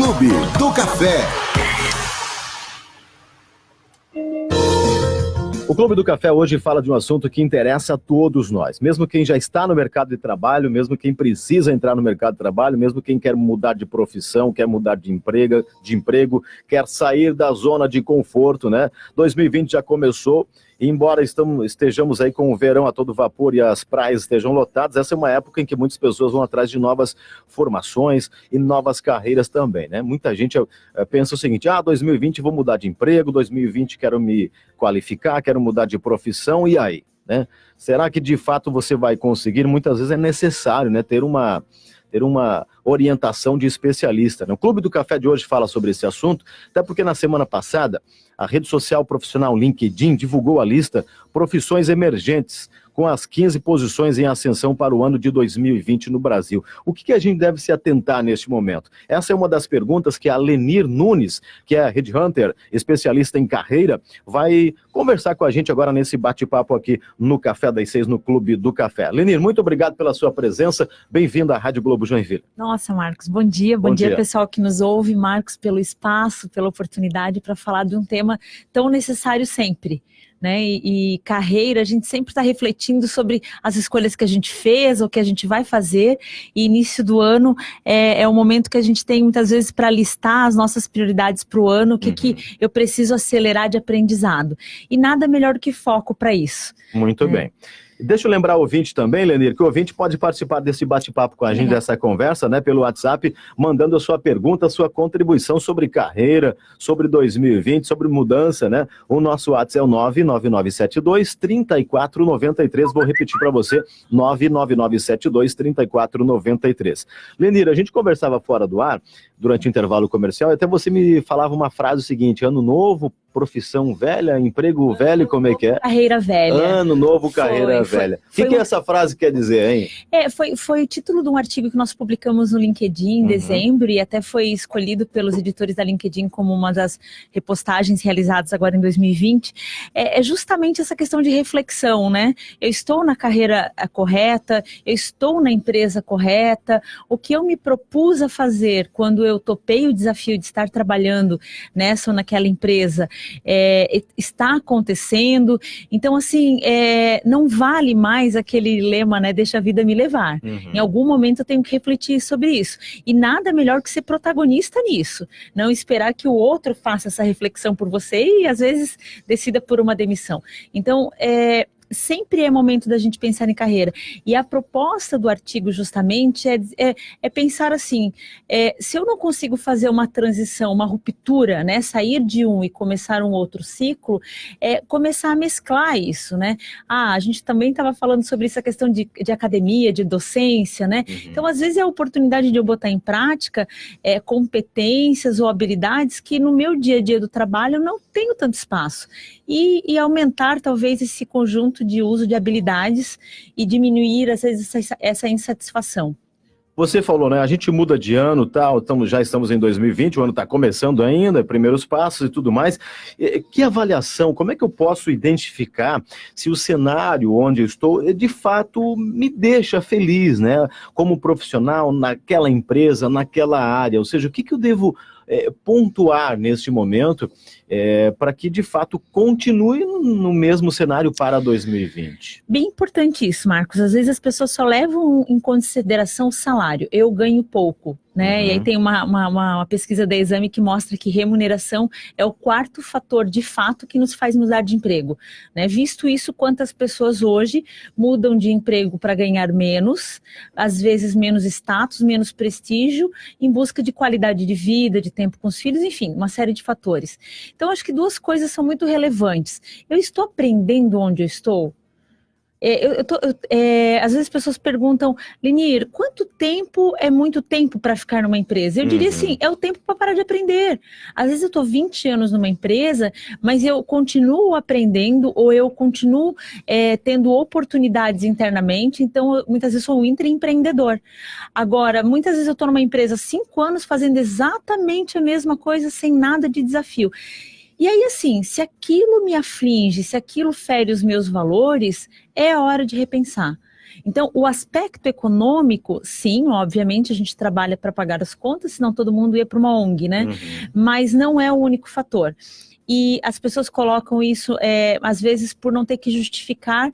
Clube do Café. O Clube do Café hoje fala de um assunto que interessa a todos nós, mesmo quem já está no mercado de trabalho, mesmo quem precisa entrar no mercado de trabalho, mesmo quem quer mudar de profissão, quer mudar de emprego, quer sair da zona de conforto, né? 2020 já começou. E embora estejamos aí com o verão a todo vapor e as praias estejam lotadas, essa é uma época em que muitas pessoas vão atrás de novas formações e novas carreiras também, né? Muita gente pensa o seguinte, 2020 vou mudar de emprego, 2020 quero me qualificar, quero mudar de profissão, e aí, né? Será que de fato você vai conseguir? Muitas vezes é necessário, né, ter uma orientação de especialista, né? O Clube do Café de hoje fala sobre esse assunto, até porque na semana passada a rede social profissional LinkedIn divulgou a lista Profissões Emergentes, com as 15 posições em ascensão para o ano de 2020 no Brasil. O que a gente deve se atentar neste momento? Essa é uma das perguntas que a Lenir Nunes, que é headhunter, especialista em carreira, vai conversar com a gente agora nesse bate-papo aqui no Café das 6, no Clube do Café. Lenir, muito obrigado pela sua presença. Bem-vindo à Rádio Globo Joinville. Nossa, Marcos, bom dia. Bom dia, pessoal que nos ouve. Marcos, pelo espaço, pela oportunidade para falar de um tema tão necessário sempre, né? E carreira, a gente sempre está refletindo sobre as escolhas que a gente fez, ou que a gente vai fazer, e início do ano é o momento que a gente tem muitas vezes para listar as nossas prioridades para o ano, o que eu preciso acelerar de aprendizado. E nada melhor do que foco para isso. Muito bem. Deixa eu lembrar o ouvinte também, Lenir, que o ouvinte pode participar desse bate-papo com a gente, dessa conversa, né, pelo WhatsApp, mandando a sua pergunta, a sua contribuição sobre carreira, sobre 2020, sobre mudança, né? O nosso WhatsApp é o 99972-3493. Vou repetir para você, 99972-3493. Lenir, a gente conversava fora do ar, durante o intervalo comercial, e até você me falava uma frase seguinte: ano novo, profissão velha, emprego velho, como é que é? Carreira velha. Ano novo, carreira velha. O que essa frase quer dizer, hein? Foi o título de um artigo que nós publicamos no LinkedIn em dezembro, e até foi escolhido pelos editores da LinkedIn como uma das repostagens realizadas agora em 2020. É justamente essa questão de reflexão, né? Eu estou na carreira correta, eu estou na empresa correta, o que eu me propus a fazer quando eu topei o desafio de estar trabalhando nessa ou naquela empresa, está acontecendo. Então, assim, não vale mais aquele lema, né, deixa a vida me levar. Em algum momento eu tenho que refletir sobre isso. E nada melhor que ser protagonista nisso. Não esperar que o outro faça essa reflexão por você e, às vezes, decida por uma demissão. Então, sempre é momento da gente pensar em carreira. E a proposta do artigo justamente é pensar assim, se eu não consigo fazer uma transição, uma ruptura, né, sair de um e começar um outro ciclo, começar a mesclar isso, né? A gente também estava falando sobre essa questão de academia, de docência, né? Então, às vezes é a oportunidade de eu botar em prática competências ou habilidades que no meu dia a dia do trabalho eu não tenho tanto espaço. E aumentar talvez esse conjunto de uso de habilidades e diminuir às vezes essa insatisfação. Você falou, né? A gente muda de ano, tal, já estamos em 2020, o ano está começando ainda, primeiros passos e tudo mais. Que avaliação, como é que eu posso identificar se o cenário onde eu estou, de fato, me deixa feliz, né? Como profissional, naquela empresa, naquela área, ou seja, o que eu devo pontuar neste momento para que, de fato, continue no mesmo cenário para 2020? Bem importante isso, Marcos. Às vezes as pessoas só levam em consideração o salário. Eu ganho pouco, né? E aí tem uma pesquisa da Exame que mostra que remuneração é o quarto fator, de fato, que nos faz mudar de emprego, né? Visto isso, quantas pessoas hoje mudam de emprego para ganhar menos, às vezes menos status, menos prestígio, em busca de qualidade de vida, de tempo com os filhos, enfim, uma série de fatores. Então, acho que duas coisas são muito relevantes. Eu estou aprendendo onde eu estou? Às vezes as pessoas perguntam, Lenir, quanto tempo é muito tempo para ficar numa empresa? Eu diria assim, é o tempo para parar de aprender. Às vezes eu estou 20 anos numa empresa, mas eu continuo aprendendo, ou eu continuo tendo oportunidades internamente, então muitas vezes sou um intraempreendedor. Agora, muitas vezes eu estou numa empresa há 5 anos fazendo exatamente a mesma coisa, sem nada de desafio. E aí, assim, se aquilo me aflige, se aquilo fere os meus valores, é a hora de repensar. Então, o aspecto econômico, sim, obviamente a gente trabalha para pagar as contas, senão todo mundo ia para uma ONG, né? Mas não é o único fator. E as pessoas colocam isso, às vezes, por não ter que justificar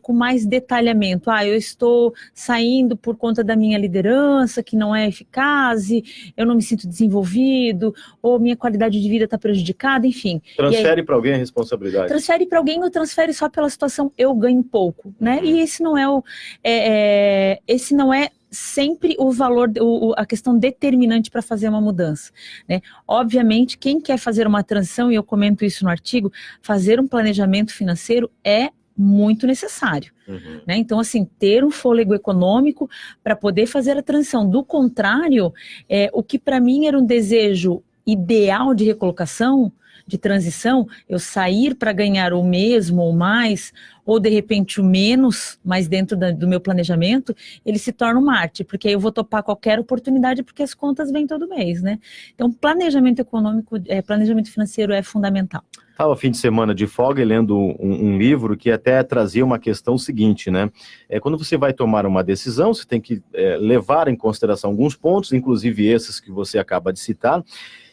com mais detalhamento. Eu estou saindo por conta da minha liderança, que não é eficaz, eu não me sinto desenvolvido, ou minha qualidade de vida está prejudicada, enfim. Transfere para alguém a responsabilidade. Transfere para alguém ou transfere só pela situação eu ganho pouco, né? E esse não é sempre o valor, a questão determinante para fazer uma mudança, né? Obviamente, quem quer fazer uma transição, e eu comento isso no artigo, fazer um planejamento financeiro é muito necessário, né? Então, assim, ter um fôlego econômico para poder fazer a transição. Do contrário, o que para mim era um desejo ideal de recolocação, de transição, eu sair para ganhar o mesmo ou mais, ou de repente o menos, mas dentro do meu planejamento, ele se torna uma arte, porque aí eu vou topar qualquer oportunidade, porque as contas vêm todo mês, né? Então, planejamento econômico, planejamento financeiro é fundamental. Estava fim de semana de folga e lendo um livro que até trazia uma questão seguinte, né? Quando você vai tomar uma decisão, você tem que levar em consideração alguns pontos, inclusive esses que você acaba de citar.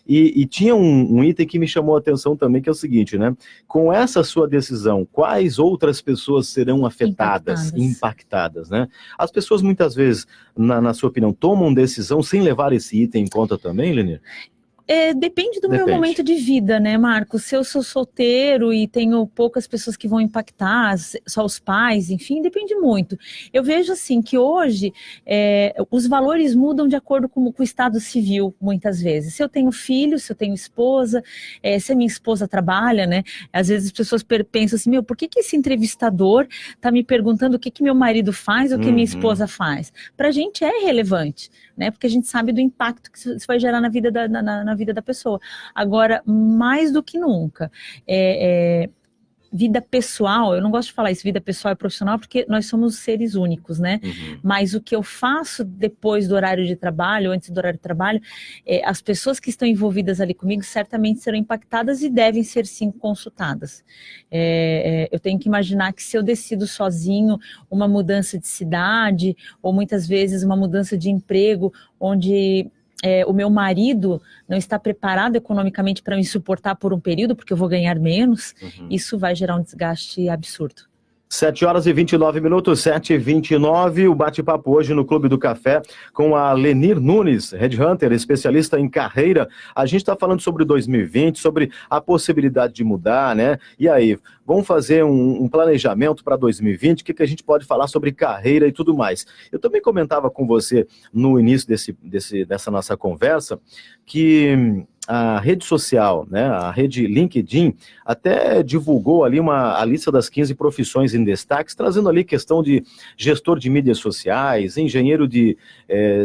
E tinha um item que me chamou a atenção também, que é o seguinte, né? Com essa sua decisão, quais outras pessoas serão afetadas, impactadas, né? As pessoas muitas vezes, na sua opinião, tomam decisão sem levar esse item em conta também, Lenir? Depende do meu momento de vida, né, Marcos? Se eu sou solteiro e tenho poucas pessoas que vão impactar, só os pais, enfim, depende muito. Eu vejo, assim, que hoje os valores mudam de acordo com o estado civil, muitas vezes. Se eu tenho filho, se eu tenho esposa, se a minha esposa trabalha, né? Às vezes as pessoas pensam assim, por que esse entrevistador está me perguntando o que meu marido faz ou o que minha esposa faz? Para a gente é relevante, né? Porque a gente sabe do impacto que isso vai gerar na vida na vida da pessoa. Agora, mais do que nunca, vida pessoal, eu não gosto de falar isso, vida pessoal e profissional, porque nós somos seres únicos, né? Mas o que eu faço depois do horário de trabalho, antes do horário de trabalho, as pessoas que estão envolvidas ali comigo certamente serão impactadas e devem ser, sim, consultadas. Eu tenho que imaginar que se eu decido sozinho uma mudança de cidade, ou muitas vezes uma mudança de emprego, onde o meu marido não está preparado economicamente para me suportar por um período, porque eu vou ganhar menos, isso vai gerar um desgaste absurdo. 7h29, 7h29, o bate-papo hoje no Clube do Café com a Lenir Nunes, Headhunter, especialista em carreira. A gente está falando sobre 2020, sobre a possibilidade de mudar, né? E aí, vamos fazer um planejamento para 2020, o que a gente pode falar sobre carreira e tudo mais. Eu também comentava com você no início dessa nossa conversa que a rede social, né, a rede LinkedIn, até divulgou ali a lista das 15 profissões em destaques, trazendo ali questão de gestor de mídias sociais, engenheiro de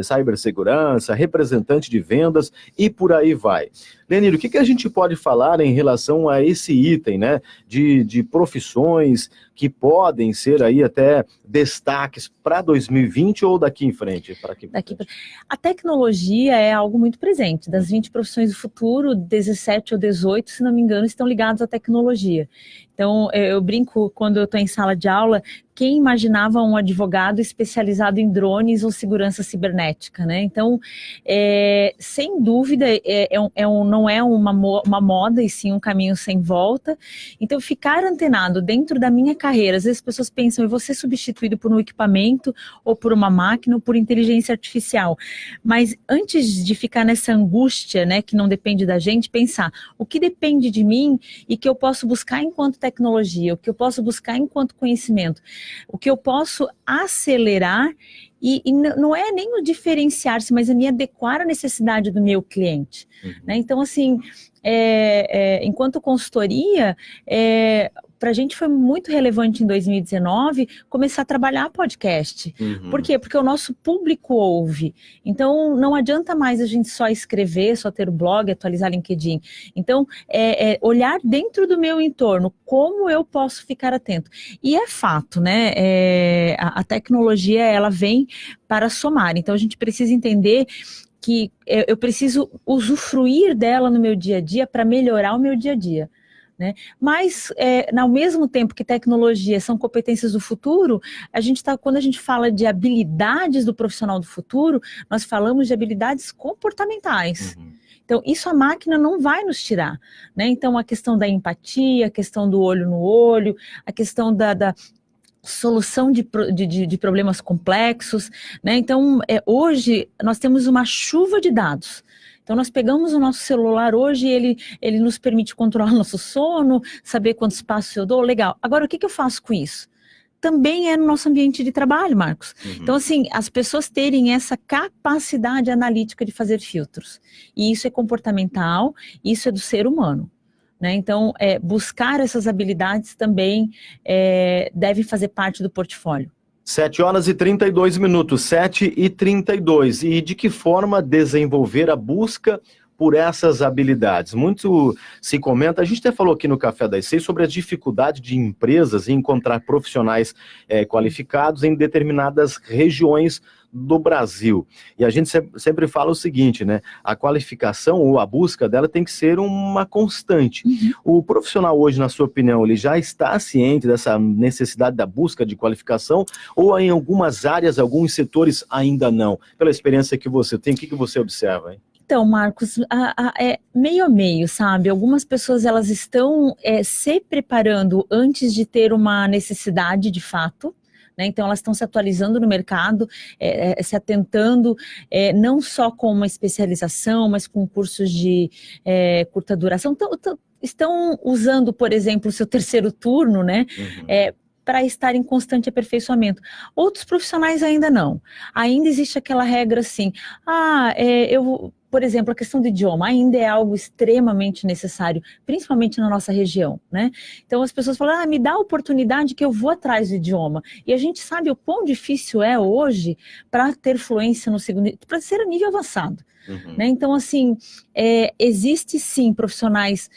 cibersegurança, representante de vendas e por aí vai. Lenir, o que a gente pode falar em relação a esse item, né, de profissões que podem ser aí até destaques para 2020 ou daqui em frente? A tecnologia é algo muito presente. Das 20 profissões do futuro, 17 ou 18, se não me engano, estão ligados à tecnologia. Então, eu brinco quando eu estou em sala de aula, quem imaginava um advogado especializado em drones ou segurança cibernética, né? Então, sem dúvida, não é uma moda, e sim um caminho sem volta. Então, ficar antenado dentro da minha carreira, às vezes as pessoas pensam, eu vou ser substituído por um equipamento, ou por uma máquina, ou por inteligência artificial. Mas antes de ficar nessa angústia, né, que não depende da gente, pensar o que depende de mim e que eu posso buscar enquanto tecnologia, o que eu posso buscar enquanto conhecimento, o que eu posso acelerar e não é nem o diferenciar-se, mas a me adequar à necessidade do meu cliente. Né? Então, assim, enquanto consultoria, para a gente foi muito relevante em 2019 começar a trabalhar podcast. Por quê? Porque o nosso público ouve. Então, não adianta mais a gente só escrever, só ter o blog, atualizar LinkedIn. Então, olhar dentro do meu entorno, como eu posso ficar atento. E é fato, né? A tecnologia, ela vem para somar. Então, a gente precisa entender que eu preciso usufruir dela no meu dia a dia para melhorar o meu dia a dia. né? Mas, ao mesmo tempo que tecnologia são competências do futuro, quando a gente fala de habilidades do profissional do futuro, nós falamos de habilidades comportamentais. Então, isso a máquina não vai nos tirar, né? Então, a questão da empatia, a questão do olho no olho, a questão da solução de problemas complexos, né? Então, hoje, nós temos uma chuva de dados. Então, nós pegamos o nosso celular hoje, ele nos permite controlar nosso sono, saber quantos passos eu dou, legal. Agora, o que eu faço com isso? Também é no nosso ambiente de trabalho, Marcos. Então, assim, as pessoas terem essa capacidade analítica de fazer filtros. E isso é comportamental, isso é do ser humano, né? Então, buscar essas habilidades também deve fazer parte do portfólio. 7h32, 7h32. E de que forma desenvolver a busca por essas habilidades? Muito se comenta, a gente até falou aqui no Café das 6 sobre a dificuldade de empresas em encontrar profissionais qualificados em determinadas regiões do Brasil. E a gente sempre fala o seguinte, né? A qualificação ou a busca dela tem que ser uma constante. O profissional hoje, na sua opinião, ele já está ciente dessa necessidade da busca de qualificação ou em algumas áreas, alguns setores ainda não? Pela experiência que você tem, o que você observa, hein? Então, Marcos, é meio a meio, sabe? Algumas pessoas, elas estão se preparando antes de ter uma necessidade de fato, né? Então, elas estão se atualizando no mercado, se atentando não só com uma especialização, mas com cursos de curta duração. Estão usando, por exemplo, o seu terceiro turno, né? Para estar em constante aperfeiçoamento. Outros profissionais ainda não. Ainda existe aquela regra assim, por exemplo, a questão do idioma ainda é algo extremamente necessário, principalmente na nossa região, né? Então as pessoas falam, me dá a oportunidade que eu vou atrás do idioma. E a gente sabe o quão difícil é hoje para ter fluência no segundo, para ser a nível avançado. Né? Então, assim, existe sim profissionais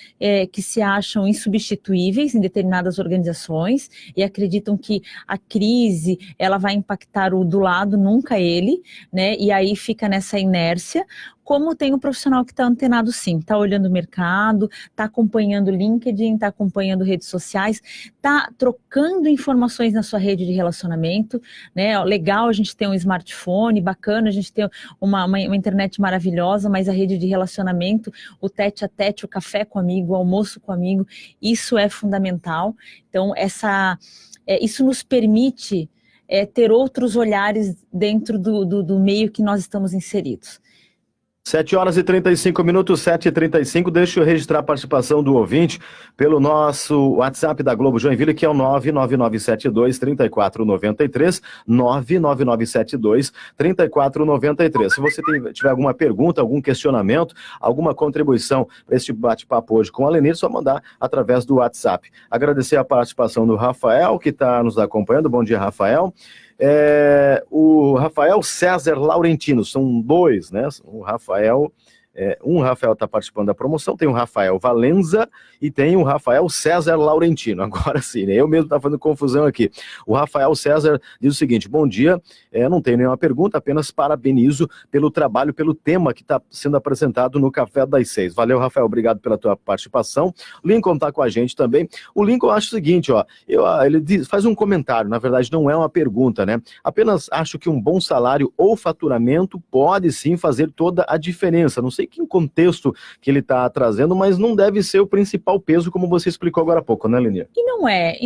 que se acham insubstituíveis em determinadas organizações e acreditam que a crise, ela vai impactar o do lado, nunca ele, né? E aí fica nessa inércia. Como tem um profissional que está antenado sim, está olhando o mercado, está acompanhando o LinkedIn, está acompanhando redes sociais, está trocando informações na sua rede de relacionamento, né? Legal a gente ter um smartphone, bacana a gente ter uma internet maravilhosa, mas a rede de relacionamento, o tete a tete, o café com amigo, o almoço com amigo, isso é fundamental. Então, isso nos permite ter outros olhares dentro do meio que nós estamos inseridos. 7h35, 7h35, deixa eu registrar a participação do ouvinte pelo nosso WhatsApp da Globo Joinville, que é o 99972-3493, 99972-3493. Se você tiver alguma pergunta, algum questionamento, alguma contribuição para este bate-papo hoje com a Lenir, só mandar através do WhatsApp. Agradecer a participação do Rafael, que está nos acompanhando. Bom dia, Rafael. O Rafael César Laurentino, são dois, né? O Rafael está participando da promoção, tem o Rafael Valenza e tem o Rafael César Laurentino. Agora sim, né? Eu mesmo estava fazendo confusão aqui. O Rafael César diz o seguinte: bom dia, não tenho nenhuma pergunta, apenas parabenizo pelo trabalho, pelo tema que está sendo apresentado no Café das 6. Valeu, Rafael, obrigado pela tua participação. O Lincoln está com a gente também. O Lincoln acha o seguinte, ele faz um comentário, na verdade não é uma pergunta, né? Apenas acho que um bom salário ou faturamento pode sim fazer toda a diferença. Não sei que contexto que ele está trazendo, mas não deve ser o principal peso, como você explicou agora há pouco, né, Lenir? E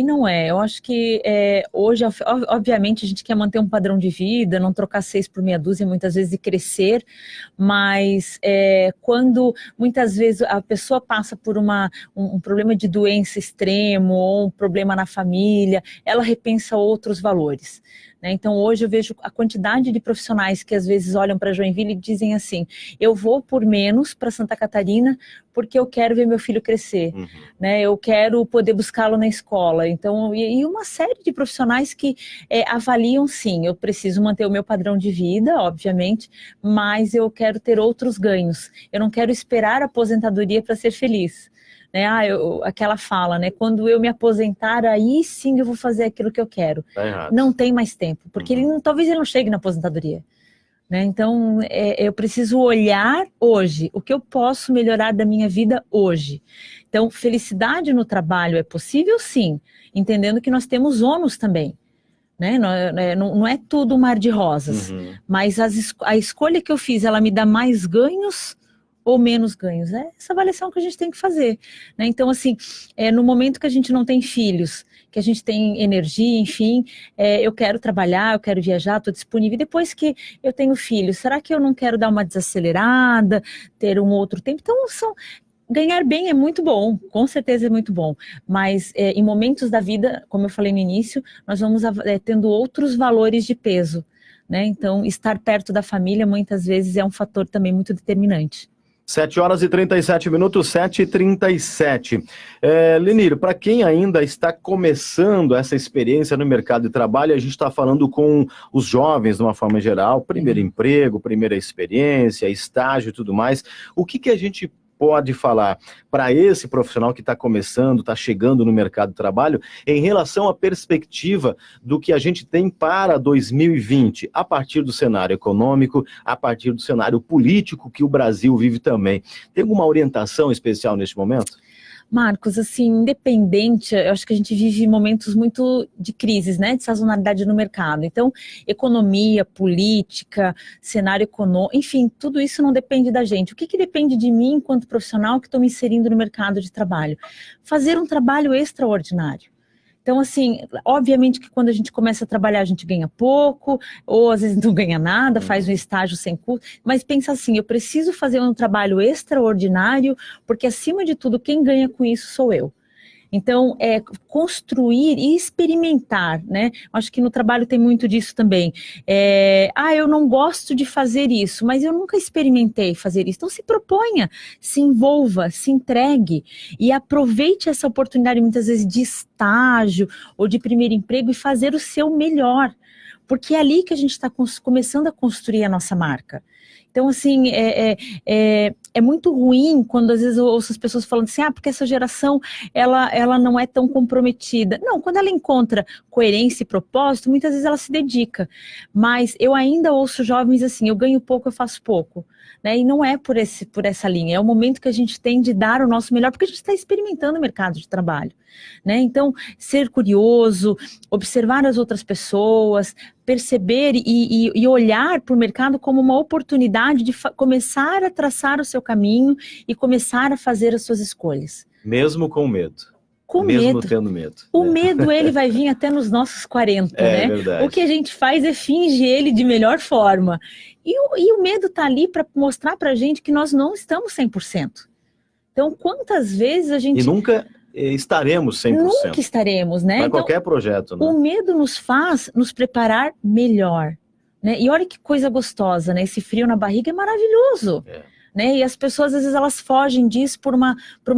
não é. Eu acho que hoje, obviamente, a gente quer manter um padrão de vida, não trocar 6 por meia dúzia, muitas vezes, e crescer, mas quando muitas vezes a pessoa passa por um problema de doença extremo ou um problema na família, ela repensa outros valores. Né? Então, hoje eu vejo a quantidade de profissionais que às vezes olham para Joinville e dizem assim, eu vou por menos para Santa Catarina porque eu quero ver meu filho crescer, né? Eu quero poder buscá-lo na escola. Então, e uma série de profissionais que avaliam sim, eu preciso manter o meu padrão de vida, obviamente, mas eu quero ter outros ganhos. Eu não quero esperar a aposentadoria para ser feliz. Né? Aquela fala, né? Quando eu me aposentar, aí sim eu vou fazer aquilo que eu quero. Tá errado. Não tem mais tempo, porque talvez ele não chegue na aposentadoria. né? Então, eu preciso olhar hoje, o que eu posso melhorar da minha vida hoje. Então, felicidade no trabalho é possível, sim, entendendo que nós temos ônus também. Né? Não é tudo um mar de rosas, mas a escolha que eu fiz, ela me dá mais ganhos ou menos ganhos? É essa avaliação que a gente tem que fazer, né? Então, assim, no momento que a gente não tem filhos, que a gente tem energia, enfim, eu quero trabalhar, eu quero viajar, estou disponível. E depois que eu tenho filhos, será que eu não quero dar uma desacelerada, ter um outro tempo? Então, ganhar bem é muito bom, com certeza é muito bom, mas em momentos da vida, como eu falei no início, nós vamos tendo outros valores de peso, né? Então, estar perto da família muitas vezes é um fator também muito determinante. 7h37, 7h37. Lenir, para quem ainda está começando essa experiência no mercado de trabalho, a gente está falando com os jovens de uma forma geral, primeiro emprego, primeira experiência, estágio e tudo mais. O que a gente pode falar para esse profissional que está começando, está chegando no mercado de trabalho, em relação à perspectiva do que a gente tem para 2020, a partir do cenário econômico, a partir do cenário político que o Brasil vive também? Tem alguma orientação especial neste momento? Marcos, assim, independente, eu acho que a gente vive momentos muito de crises, né, de sazonalidade no mercado. Então, economia, política, cenário econômico, enfim, tudo isso não depende da gente. O que depende de mim enquanto profissional que estou me inserindo no mercado de trabalho? Fazer um trabalho extraordinário. Então, assim, obviamente que quando a gente começa a trabalhar, a gente ganha pouco, ou às vezes não ganha nada, faz um estágio sem custo, mas pensa assim, eu preciso fazer um trabalho extraordinário, porque acima de tudo, quem ganha com isso sou eu. Então, construir e experimentar, né? Acho que no trabalho tem muito disso também. Eu não gosto de fazer isso, mas eu nunca experimentei fazer isso. Então, se proponha, se envolva, se entregue e aproveite essa oportunidade, muitas vezes, de estágio ou de primeiro emprego e fazer o seu melhor. Porque é ali que a gente está começando a construir a nossa marca. Então, assim, é muito ruim quando às vezes eu ouço as pessoas falando assim, porque essa geração, ela não é tão comprometida. Não, quando ela encontra coerência e propósito, muitas vezes ela se dedica. Mas eu ainda ouço jovens assim, eu ganho pouco, eu faço pouco. Né? E não é por essa linha, é o momento que a gente tem de dar o nosso melhor, porque a gente está experimentando o mercado de trabalho. Né? Então, ser curioso, observar as outras pessoas, perceber e olhar para o mercado como uma oportunidade de começar a traçar o seu caminho e começar a fazer as suas escolhas. Mesmo com medo. Mesmo tendo medo. O medo, ele vai vir até nos nossos 40, né? Verdade. O que a gente faz é fingir ele de melhor forma. E o medo está ali para mostrar para a gente que nós não estamos 100%. Então, quantas vezes a gente... E nunca estaremos 100%. Nunca estaremos, né? Para então, qualquer projeto, né? O medo nos faz nos preparar melhor, né? E olha que coisa gostosa, né? Esse frio na barriga é maravilhoso. Né? E as pessoas, às vezes, elas fogem disso por uma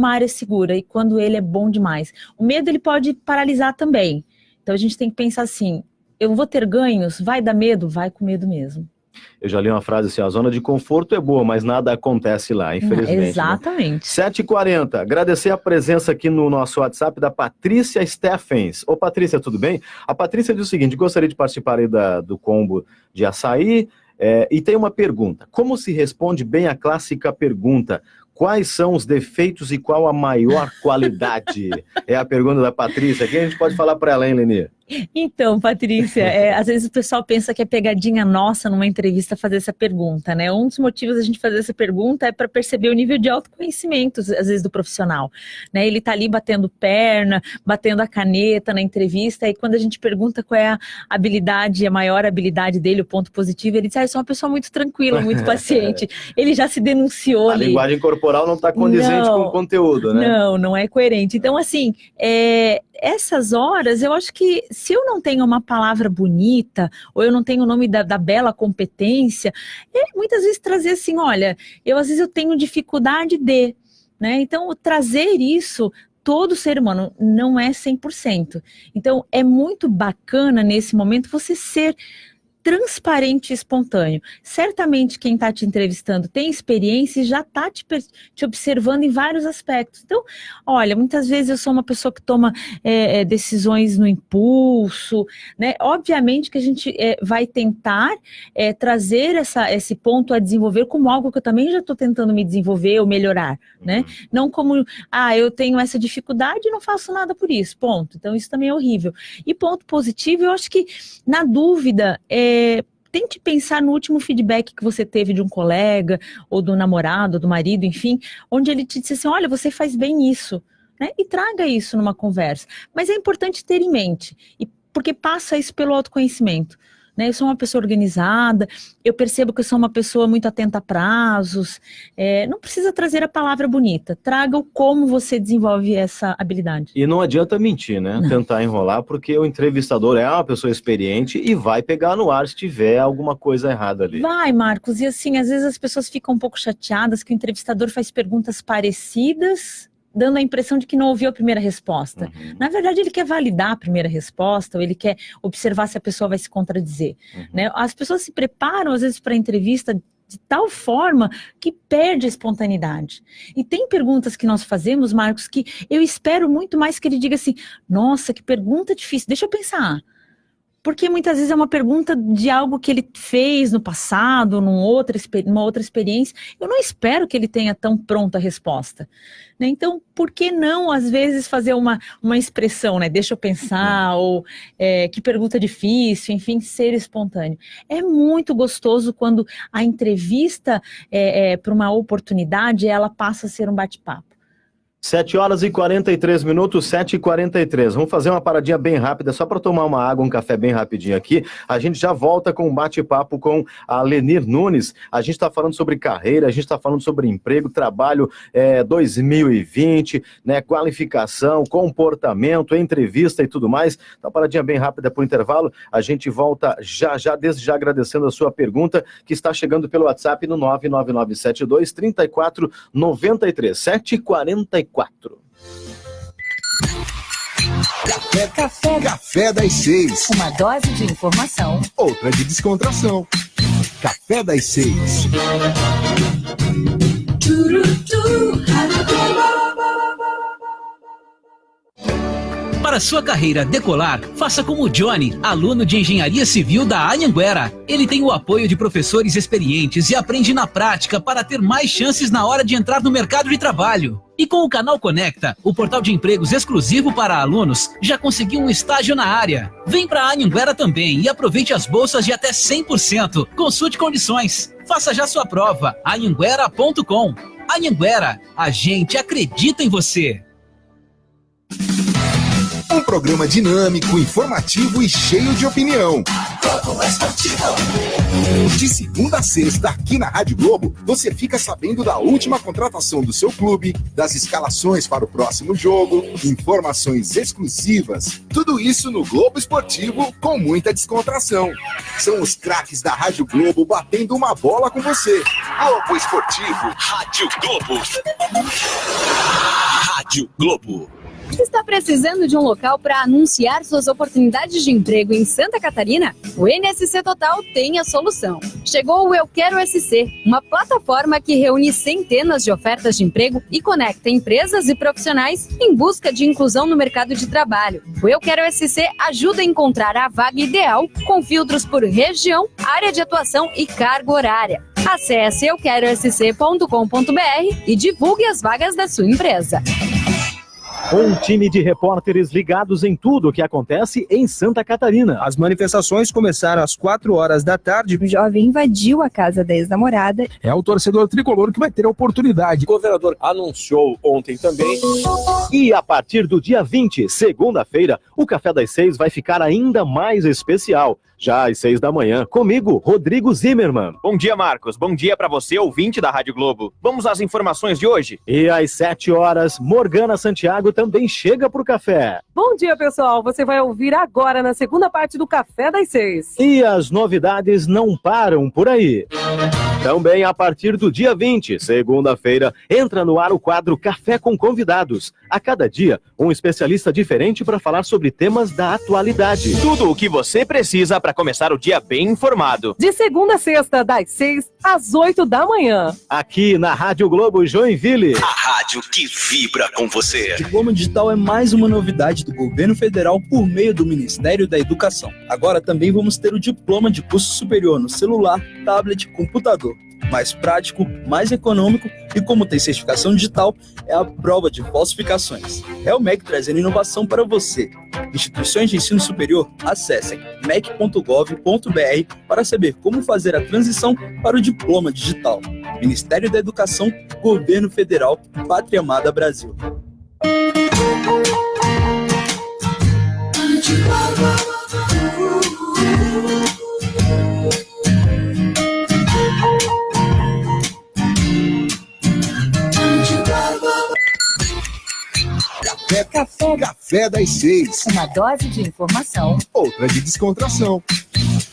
área segura, e quando ele é bom demais. O medo, ele pode paralisar também. Então, a gente tem que pensar assim, eu vou ter ganhos? Vai dar medo? Vai com medo mesmo. Eu já li uma frase assim, a zona de conforto é boa, mas nada acontece lá, infelizmente. Exatamente. Né? 7h40, agradecer a presença aqui no nosso WhatsApp da Patrícia Steffens. Ô Patrícia, tudo bem? A Patrícia diz o seguinte, gostaria de participar aí do combo de açaí, e tem uma pergunta. Como se responde bem a clássica pergunta, quais são os defeitos e qual a maior qualidade? É a pergunta da Patrícia. Quem a gente pode falar para ela, hein, Lenir? Então, Patrícia, às vezes o pessoal pensa que é pegadinha nossa numa entrevista fazer essa pergunta, né? Um dos motivos da gente fazer essa pergunta é para perceber o nível de autoconhecimento, às vezes, do profissional, né? Ele tá ali batendo perna, batendo a caneta na entrevista, e quando a gente pergunta qual é a habilidade, a maior habilidade dele, o ponto positivo, ele diz, eu sou uma pessoa muito tranquila, muito paciente. Ele já se denunciou ali. A linguagem corporal não está condizente com o conteúdo, né? Não é coerente. Então, assim, essas horas, eu acho que se eu não tenho uma palavra bonita, ou eu não tenho o nome da bela competência, muitas vezes trazer assim, olha, às vezes eu tenho dificuldade de, né? Então, trazer isso, todo ser humano não é 100%. Então, é muito bacana nesse momento você ser transparente e espontâneo. Certamente quem está te entrevistando tem experiência e já está te observando em vários aspectos. Então, olha, muitas vezes eu sou uma pessoa que toma decisões no impulso, né? Obviamente que a gente vai tentar trazer esse ponto a desenvolver como algo que eu também já estou tentando me desenvolver ou melhorar, né? Não como, eu tenho essa dificuldade e não faço nada por isso, ponto. Então, isso também é horrível. E ponto positivo, eu acho que, na dúvida, tente pensar no último feedback que você teve de um colega, ou do namorado, do marido, enfim, onde ele te disse assim, olha, você faz bem isso, né? E traga isso numa conversa. Mas é importante ter em mente, porque passa isso pelo autoconhecimento. Né, eu sou uma pessoa organizada, eu percebo que eu sou uma pessoa muito atenta a prazos, não precisa trazer a palavra bonita, traga o como você desenvolve essa habilidade. E não adianta mentir, né? Não. Tentar enrolar, porque o entrevistador é uma pessoa experiente e vai pegar no ar se tiver alguma coisa errada ali. Vai, Marcos, e assim, às vezes as pessoas ficam um pouco chateadas que o entrevistador faz perguntas parecidas, dando a impressão de que não ouviu a primeira resposta. Uhum. Na verdade, ele quer validar a primeira resposta, ou ele quer observar se a pessoa vai se contradizer. Uhum. Né? As pessoas se preparam, às vezes, para a entrevista de tal forma que perde a espontaneidade. E tem perguntas que nós fazemos, Marcos, que eu espero muito mais que ele diga assim, nossa, que pergunta difícil, deixa eu pensar. Porque muitas vezes é uma pergunta de algo que ele fez no passado, numa outra experiência. Eu não espero que ele tenha tão pronta a resposta. Né? Então, por que não, às vezes, fazer uma expressão, né? Deixa eu pensar, ou que pergunta difícil, enfim, ser espontâneo. É muito gostoso quando a entrevista para uma oportunidade, ela passa a ser um bate-papo. 7h43, 7h43. Vamos fazer uma paradinha bem rápida, só para tomar uma água, um café bem rapidinho aqui. A gente já volta com um bate-papo com a Lenir Nunes. A gente está falando sobre carreira, a gente está falando sobre emprego, trabalho 2020, né, qualificação, comportamento, entrevista e tudo mais. Então, uma paradinha bem rápida por intervalo. A gente volta já, desde já agradecendo a sua pergunta, que está chegando pelo WhatsApp no 99972-3493. 7h44. Café das 6. Uma dose de informação, outra de descontração. Café das 6. Para sua carreira decolar, faça como o Johnny, aluno de Engenharia Civil da Anhanguera. Ele tem o apoio de professores experientes e aprende na prática para ter mais chances na hora de entrar no mercado de trabalho. E com o Canal Conecta, o portal de empregos exclusivo para alunos, já conseguiu um estágio na área. Vem para a Anhanguera também e aproveite as bolsas de até 100%. Consulte condições. Faça já sua prova. anhanguera.com. Anhanguera, a gente acredita em você. Um programa dinâmico, informativo e cheio de opinião. De segunda a sexta, aqui na Rádio Globo, você fica sabendo da última contratação do seu clube, das escalações para o próximo jogo, informações exclusivas. Tudo isso no Globo Esportivo, com muita descontração. São os craques da Rádio Globo batendo uma bola com você. Globo Esportivo, Rádio Globo. Rádio Globo. Está precisando de um local para anunciar suas oportunidades de emprego em Santa Catarina? O NSC Total tem a solução. Chegou o Eu Quero SC, uma plataforma que reúne centenas de ofertas de emprego e conecta empresas e profissionais em busca de inclusão no mercado de trabalho. O Eu Quero SC ajuda a encontrar a vaga ideal com filtros por região, área de atuação e carga horária. Acesse euquerosc.com.br e divulgue as vagas da sua empresa. Um time de repórteres ligados em tudo o que acontece em Santa Catarina. As manifestações começaram às 4h da tarde. O jovem invadiu a casa da ex-namorada. É o torcedor tricolor que vai ter a oportunidade. O governador anunciou ontem também. E a partir do dia 20, segunda-feira, o Café das 6 vai ficar ainda mais especial. Já às 6 da manhã, comigo, Rodrigo Zimmermann. Bom dia, Marcos. Bom dia para você, ouvinte da Rádio Globo. Vamos às informações de hoje. E às 7h, Morgana Santiago também chega pro café. Bom dia, pessoal. Você vai ouvir agora na segunda parte do Café das 6. E as novidades não param por aí. Também a partir do dia 20, segunda-feira, entra no ar o quadro Café com Convidados. A cada dia, um especialista diferente para falar sobre temas da atualidade. Tudo o que você precisa para começar o dia bem informado. De segunda a sexta, das 6 às 8 da manhã. Aqui na Rádio Globo Joinville. A rádio que vibra com você. O Diploma Digital é mais uma novidade do governo federal por meio do Ministério da Educação. Agora também vamos ter o diploma de curso superior no celular, tablet, computador. Mais prático, mais econômico e, como tem certificação digital, é a prova de falsificações. É o MEC trazendo inovação para você. Instituições de ensino superior, acessem mec.gov.br para saber como fazer a transição para o diploma digital. Ministério da Educação, Governo Federal, Pátria Amada Brasil. Café das 6. Uma dose de informação. Outra de descontração.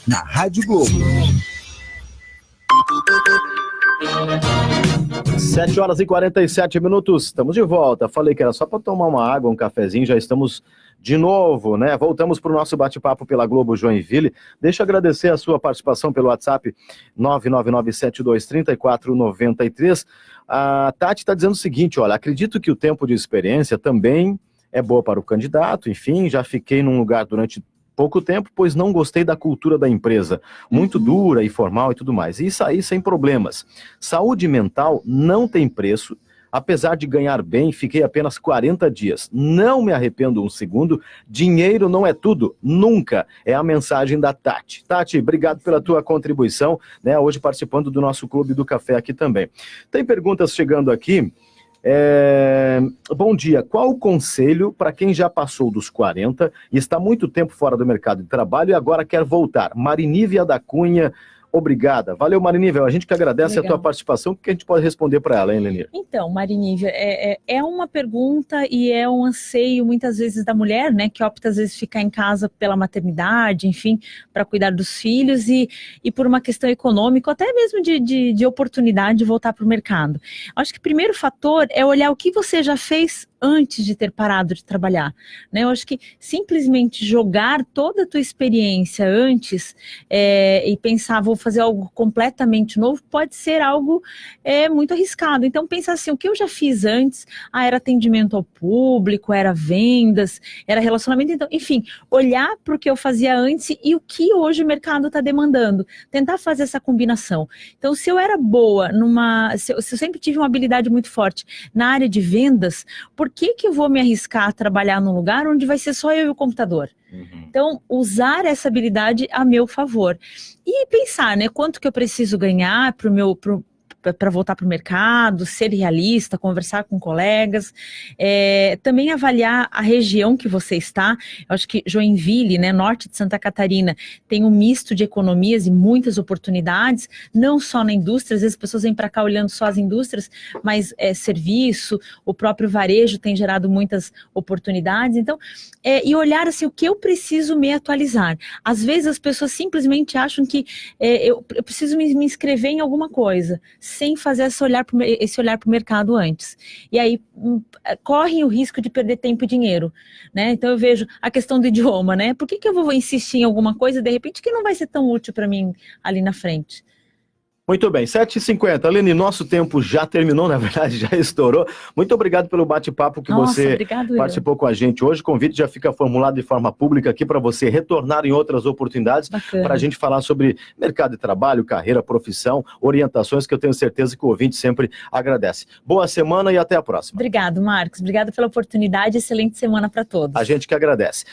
Na Rádio Globo. 7h47. Estamos de volta. Falei que era só para tomar uma água, um cafezinho. Já estamos de novo, né? Voltamos para o nosso bate-papo pela Globo Joinville. Deixa eu agradecer a sua participação pelo WhatsApp 999723493. A Tati está dizendo o seguinte, olha, acredito que o tempo de experiência também é boa para o candidato, enfim, já fiquei num lugar durante pouco tempo, pois não gostei da cultura da empresa, muito dura e formal e tudo mais, e saí sem problemas. Saúde mental não tem preço, apesar de ganhar bem, fiquei apenas 40 dias. Não me arrependo um segundo, dinheiro não é tudo, nunca. É a mensagem da Tati. Tati, obrigado pela tua contribuição, né? Hoje participando do nosso Clube do Café aqui também. Tem perguntas chegando aqui. Bom dia, qual o conselho para quem já passou dos 40 e está muito tempo fora do mercado de trabalho e agora quer voltar? Marinívia da Cunha, obrigada. Valeu, Marinívia. A gente que agradece a tua participação. O que a gente pode responder para ela, hein, Lenir? Então, Marinívia, é uma pergunta e é um anseio muitas vezes da mulher, né, que opta às vezes ficar em casa pela maternidade, enfim, para cuidar dos filhos e por uma questão econômica, até mesmo de oportunidade de voltar para o mercado. Acho que o primeiro fator é olhar o que você já fez antes de ter parado de trabalhar, né? Eu acho que simplesmente jogar toda a tua experiência antes e pensar, vou fazer algo completamente novo, pode ser algo muito arriscado. Então pensa assim, o que eu já fiz antes, era atendimento ao público, era vendas, era relacionamento, então, enfim, olhar para o que eu fazia antes e o que hoje o mercado está demandando, tentar fazer essa combinação. Então se eu era boa se eu sempre tive uma habilidade muito forte na área de vendas, por que eu vou me arriscar a trabalhar num lugar onde vai ser só eu e o computador? Então, usar essa habilidade a meu favor. E pensar, né, quanto que eu preciso ganhar para voltar para o mercado, ser realista, conversar com colegas, também avaliar a região que você está. Eu acho que Joinville, né, norte de Santa Catarina, tem um misto de economias e muitas oportunidades, não só na indústria, às vezes as pessoas vêm para cá olhando só as indústrias, mas serviço, o próprio varejo tem gerado muitas oportunidades. Então, e olhar assim, o que eu preciso me atualizar. Às vezes as pessoas simplesmente acham que eu preciso me inscrever em alguma coisa, sem fazer esse olhar para o mercado antes. E aí correm o risco de perder tempo e dinheiro, né? Então eu vejo a questão do idioma, né? Por que eu vou insistir em alguma coisa, de repente, que não vai ser tão útil para mim ali na frente? Muito bem, 7h50. Leni, nosso tempo já terminou, na verdade, já estourou. Muito obrigado pelo bate-papo que você participou com a gente hoje. O convite já fica formulado de forma pública aqui para você retornar em outras oportunidades para a gente falar sobre mercado de trabalho, carreira, profissão, orientações que eu tenho certeza que o ouvinte sempre agradece. Boa semana e até a próxima. Obrigado, Marcos. Obrigado pela oportunidade. Excelente semana para todos. A gente que agradece.